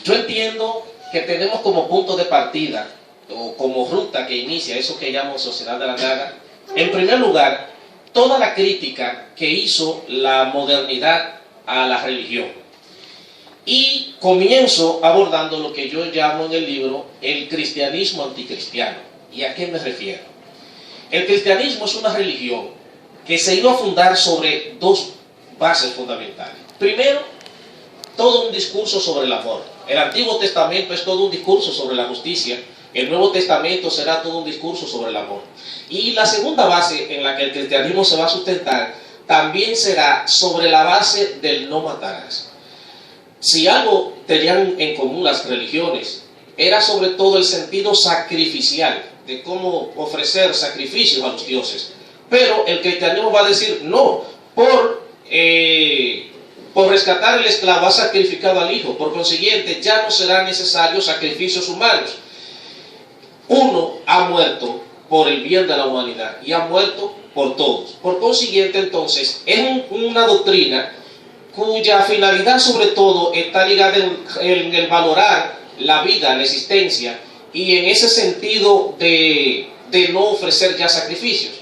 Yo entiendo que tenemos como punto de partida, o como ruta que inicia eso que llamo sociedad de la nada, en primer lugar, toda la crítica que hizo la modernidad a la religión. Y comienzo abordando lo que yo llamo en el libro el cristianismo anticristiano. ¿Y a qué me refiero? El cristianismo es una religión que se iba a fundar sobre dos bases fundamentales. Primero, todo un discurso sobre el amor. El Antiguo Testamento es todo un discurso sobre la justicia. El Nuevo Testamento será todo un discurso sobre el amor. Y la segunda base en la que el cristianismo se va a sustentar también será sobre la base del no matarás. Si algo tenían en común las religiones, era sobre todo el sentido sacrificial, de cómo ofrecer sacrificios a los dioses. Pero el cristianismo va a decir, no, por rescatar el esclavo ha sacrificado al hijo, por consiguiente ya no serán necesarios sacrificios humanos. Uno ha muerto por el bien de la humanidad y ha muerto por todos. Por consiguiente, entonces, es una doctrina cuya finalidad sobre todo está ligada en el valorar la vida, la existencia, y en ese sentido de no ofrecer ya sacrificios.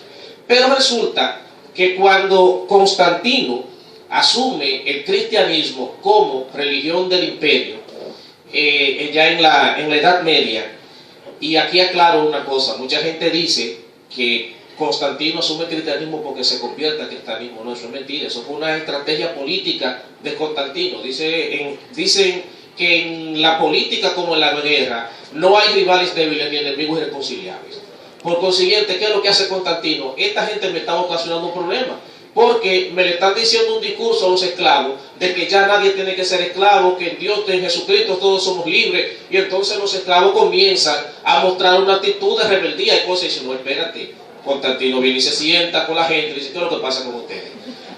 Pero resulta que cuando Constantino asume el cristianismo como religión del imperio, ya en la Edad Media, y aquí aclaro una cosa, mucha gente dice que Constantino asume el cristianismo porque se convierte al cristianismo. No, eso es mentira, eso fue una estrategia política de Constantino. Dicen que en la política como en la guerra no hay rivales débiles ni enemigos irreconciliables. Por consiguiente, ¿qué es lo que hace Constantino? Esta gente me está ocasionando un problema, porque me le están diciendo un discurso a los esclavos de que ya nadie tiene que ser esclavo, que en Dios, en Jesucristo todos somos libres, y entonces los esclavos comienzan a mostrar una actitud de rebeldía y cosas, y dicen, no, espérate. Constantino viene y se sienta con la gente y dice, ¿qué es lo que pasa con ustedes?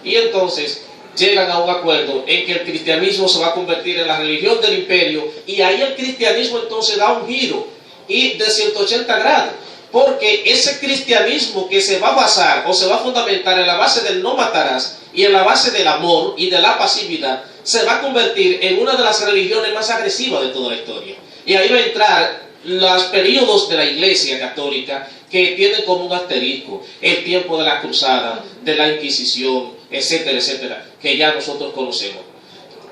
Y entonces llegan a un acuerdo en que el cristianismo se va a convertir en la religión del imperio, y ahí el cristianismo entonces da un giro y de 180 grados, porque ese cristianismo que se va a basar o se va a fundamentar en la base del no matarás y en la base del amor y de la pasividad, se va a convertir en una de las religiones más agresivas de toda la historia. Y ahí va a entrar los periodos de la Iglesia Católica que tienen como un asterisco el tiempo de la cruzada, de la Inquisición, etcétera, etcétera, que ya nosotros conocemos.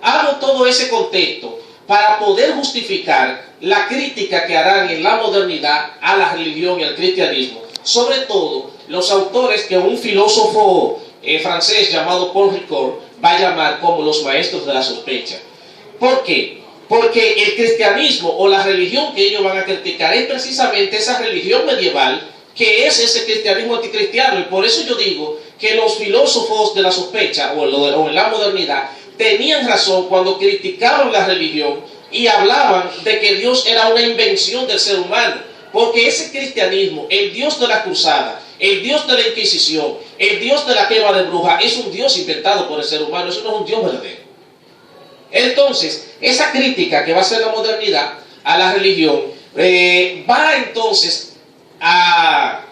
Hago todo ese contexto para poder justificar la crítica que harán en la modernidad a la religión y al cristianismo, sobre todo los autores que un filósofo francés llamado Paul Ricoeur va a llamar como los maestros de la sospecha. ¿Por qué? Porque el cristianismo o la religión que ellos van a criticar es precisamente esa religión medieval que es ese cristianismo anticristiano. Y por eso yo digo que los filósofos de la sospecha o en la modernidad tenían razón cuando criticaban la religión y hablaban de que Dios era una invención del ser humano. Porque ese cristianismo, el Dios de la cruzada, el Dios de la Inquisición, el Dios de la quema de brujas, es un Dios inventado por el ser humano, eso no es un Dios verdadero. Entonces, esa crítica que va a hacer la modernidad a la religión va entonces a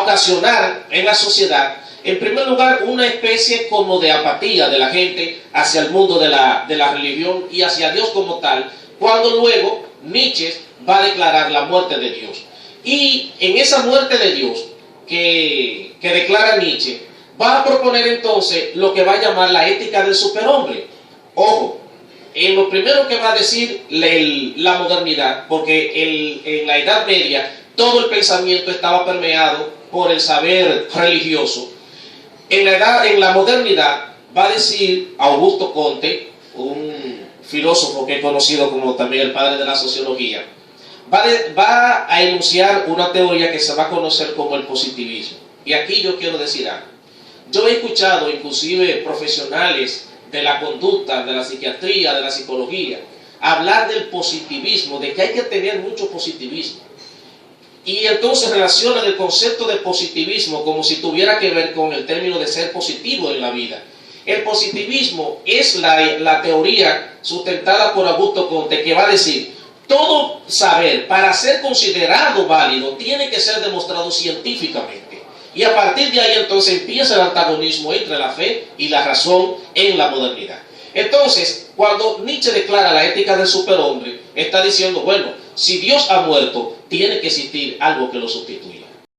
ocasionar en la sociedad, en primer lugar, una especie como de apatía de la gente hacia el mundo de la religión y hacia Dios como tal, cuando luego Nietzsche va a declarar la muerte de Dios. Y en esa muerte de Dios que declara Nietzsche, va a proponer entonces lo que va a llamar la ética del superhombre. Ojo, en lo primero que va a decir la modernidad, porque en la Edad Media todo el pensamiento estaba permeado por el saber religioso. En la modernidad va a decir Augusto Comte, un filósofo que he conocido como también el padre de la sociología, va a enunciar una teoría que se va a conocer como el positivismo. Y aquí yo quiero decir algo. Yo he escuchado inclusive profesionales de la conducta, de la psiquiatría, de la psicología, hablar del positivismo, de que hay que tener mucho positivismo. Y entonces relacionan el concepto de positivismo como si tuviera que ver con el término de ser positivo en la vida. El positivismo es la teoría sustentada por Augusto Comte, que va a decir, todo saber para ser considerado válido tiene que ser demostrado científicamente. Y a partir de ahí entonces empieza el antagonismo entre la fe y la razón en la modernidad. Entonces, Cuando Nietzsche declara la ética del superhombre, está diciendo, bueno, si Dios ha muerto, tiene que existir algo que lo sustituya.